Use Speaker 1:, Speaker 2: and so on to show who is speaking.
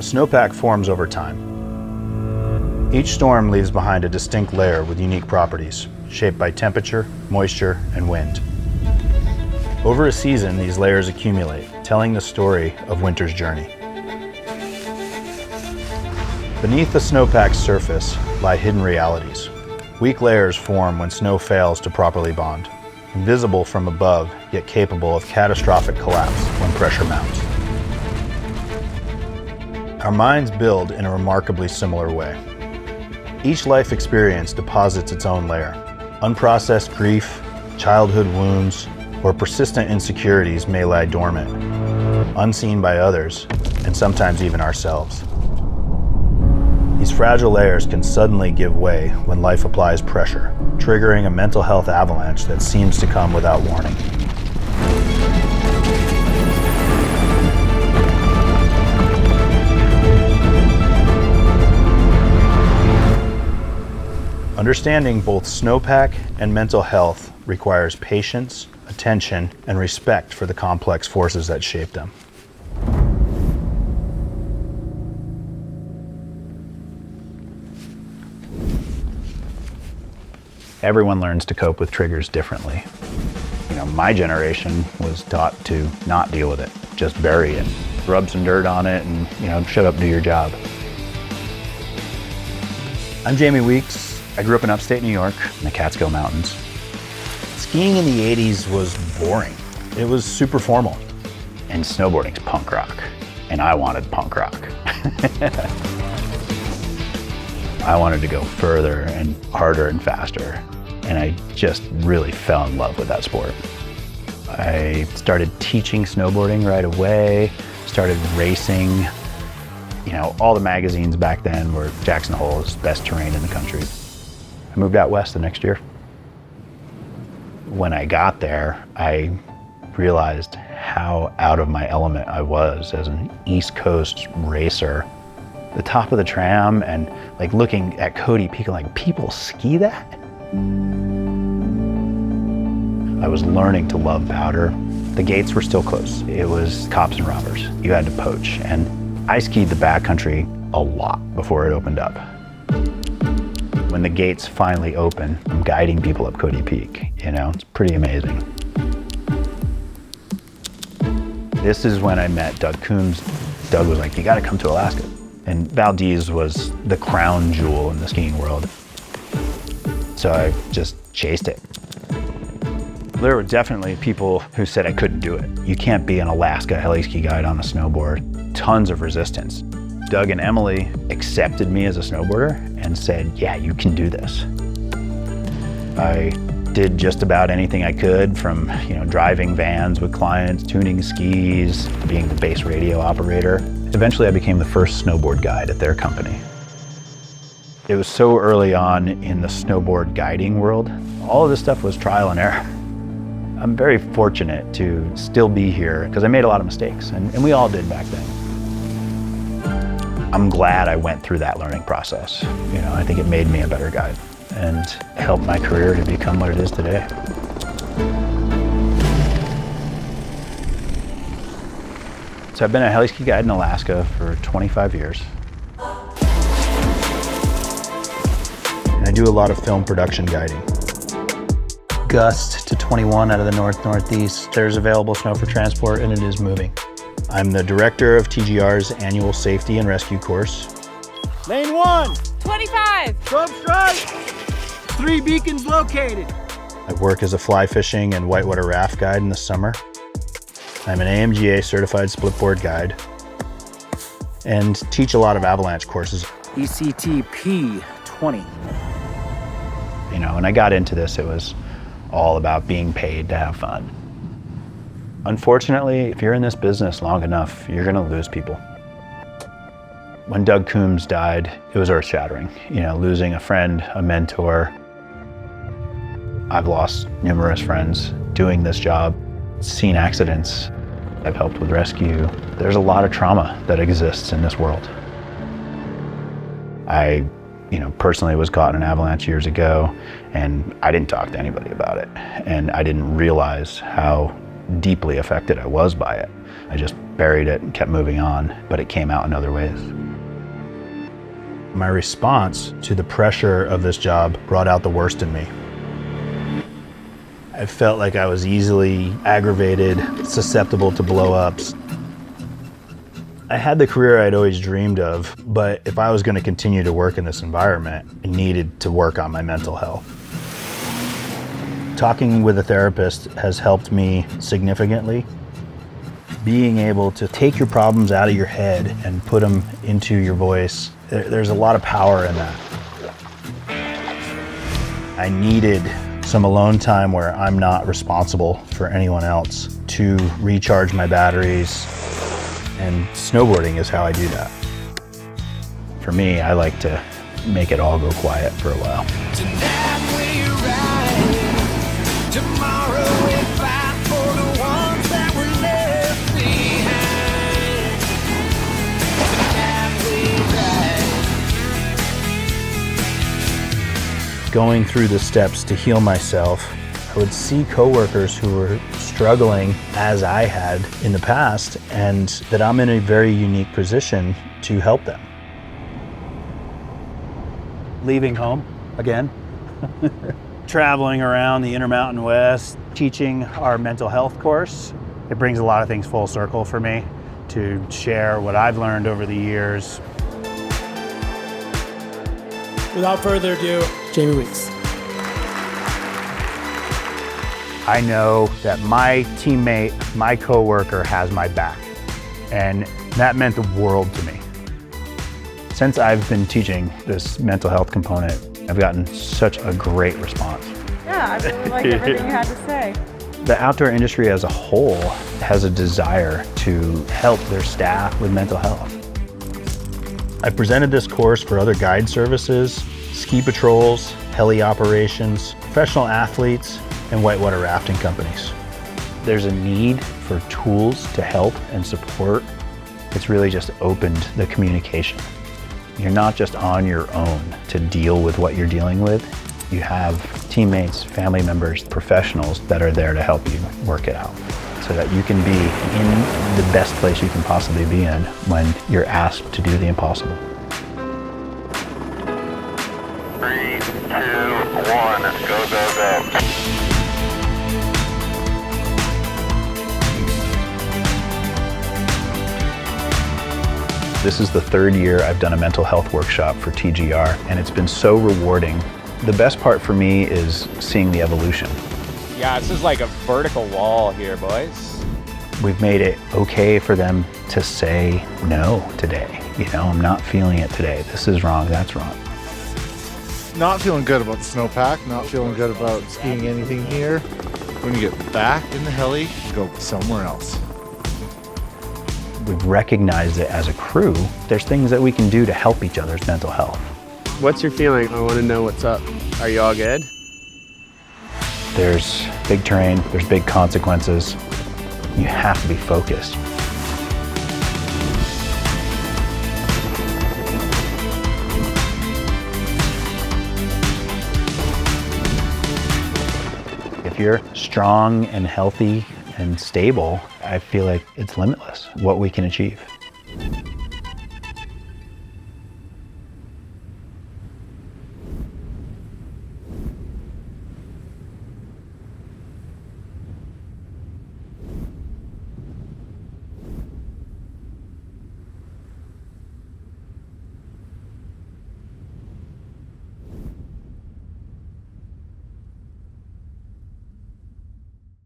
Speaker 1: snowpack forms over time. Each storm leaves behind a distinct layer with unique properties, shaped by temperature, moisture, and wind. Over a season, these layers accumulate, telling the story of winter's journey. Beneath the snowpack's surface lie hidden realities. Weak layers form when snow fails to properly bond, invisible from above, yet capable of catastrophic collapse when pressure mounts. Our minds build in a remarkably similar way. Each life experience deposits its own layer. Unprocessed grief, childhood wounds, or persistent insecurities may lie dormant, unseen by others, and sometimes even ourselves. These fragile layers can suddenly give way when life applies pressure, triggering a mental health avalanche that seems to come without warning. Understanding both snowpack and mental health requires patience, attention, and respect for the complex forces that shape them. Everyone learns to cope with triggers differently. My generation was taught to not deal with it, just bury it, rub some dirt on it, and shut up and do your job. I'm JamieWeeks. I grew up in upstate New York in the Catskill Mountains. Skiing in the 80s was boring. It was super formal. And snowboarding's punk rock, and I wanted punk rock. I wanted to go further and harder and faster, and I just really fell in love with that sport. I started teaching snowboarding right away, started racing. All the magazines back then were Jackson Hole's best terrain in the country. I moved out west the next year. When I got there, I realized how out of my element I was as an East Coast racer. The top of the tram and looking at Cody Peak, people ski that? I was learning to love powder. The gates were still closed. It was cops and robbers. You had to poach. And I skied the backcountry a lot before it opened up. When the gates finally open, I'm guiding people up Cody Peak. It's pretty amazing. This is when I met Doug Coombs. Doug was like, you gotta come to Alaska. And Valdez was the crown jewel in the skiing world. So I just chased it. There were definitely people who said I couldn't do it. You can't be an Alaska heli ski guide on a snowboard. Tons of resistance. Doug and Emily accepted me as a snowboarder and said, yeah, you can do this. I did just about anything I could, from driving vans with clients, tuning skis, being the base radio operator. Eventually I became the first snowboard guide at their company. It was so early on in the snowboard guiding world. All of this stuff was trial and error. I'm very fortunate to still be here because I made a lot of mistakes, and we all did back then. I'm glad I went through that learning process. I think it made me a better guide and helped my career to become what it is today. So I've been a heli ski guide in Alaska for 25 years. And I do a lot of film production guiding. Gust to 21 out of the north-northeast. There's available snow for transport, and it is moving. I'm the director of TGR's annual safety and rescue course.
Speaker 2: Lane 1.
Speaker 3: 25.
Speaker 2: Front strike. 3 beacons located.
Speaker 1: I work as a fly fishing and whitewater raft guide in the summer. I'm an AMGA certified splitboard guide and teach a lot of Avalanche courses.
Speaker 2: ECTP 20.
Speaker 1: When I got into this, it was all about being paid to have fun. Unfortunately, if you're in this business long enough, you're gonna lose people. When Doug Coombs died, it was earth-shattering. Losing a friend, a mentor. I've lost numerous friends doing this job, seen accidents. I've helped with rescue. There's a lot of trauma that exists in this world. I personally was caught in an avalanche years ago, and I didn't talk to anybody about it. And I didn't realize how deeply affected I was by it. I just buried it and kept moving on, but it came out in other ways. My response to the pressure of this job brought out the worst in me. I felt like I was easily aggravated, susceptible to blow-ups. I had the career I'd always dreamed of, but if I was going to continue to work in this environment, I needed to work on my mental health. Talking with a therapist has helped me significantly. Being able to take your problems out of your head and put them into your voice, there's a lot of power in that. I needed some alone time where I'm not responsible for anyone else to recharge my batteries, and snowboarding is how I do that. For me, I like to make it all go quiet for a while.
Speaker 3: Tonight we ride, tomorrow we fight for the ones that were left behind. Tonight we ride.
Speaker 1: Going through the steps to heal myself, I would see coworkers who were struggling as I had in the past, and that I'm in a very unique position to help them. Leaving home again, traveling around the Intermountain West, teaching our mental health course. It brings a lot of things full circle for me to share what I've learned over the years.
Speaker 4: Without further ado, JamieWeeks.
Speaker 1: I know that my teammate, my coworker has my back, and that meant the world to me. Since I've been teaching this mental health component, I've gotten such a great response.
Speaker 5: Yeah, I really like everything you had to say.
Speaker 1: The outdoor industry as a whole has a desire to help their staff with mental health. I presented this course for other guide services, ski patrols, heli operations, professional athletes, and whitewater rafting companies. There's a need for tools to help and support. It's really just opened the communication. You're not just on your own to deal with what you're dealing with. You have teammates, family members, professionals that are there to help you work it out so that you can be in the best place you can possibly be in when you're asked to do the impossible.
Speaker 6: 3, 2, 1, go, go, go.
Speaker 1: This is the third year I've done a mental health workshop for TGR, and it's been so rewarding. The best part for me is seeing the evolution.
Speaker 7: Yeah, this is like a vertical wall here, boys.
Speaker 1: We've made it okay for them to say no today. You know, I'm not feeling it today. This is wrong, that's wrong.
Speaker 8: Not feeling good about the snowpack, not feeling good about skiing anything here. When you get back in the heli, go somewhere else.
Speaker 1: We've recognized it as a crew. There's things that we can do to help each other's mental health.
Speaker 9: What's your feeling? I want to know what's up. Are you all good?
Speaker 1: There's big terrain, there's big consequences. You have to be focused. If you're strong and healthy and stable, I feel like it's limitless what we can achieve.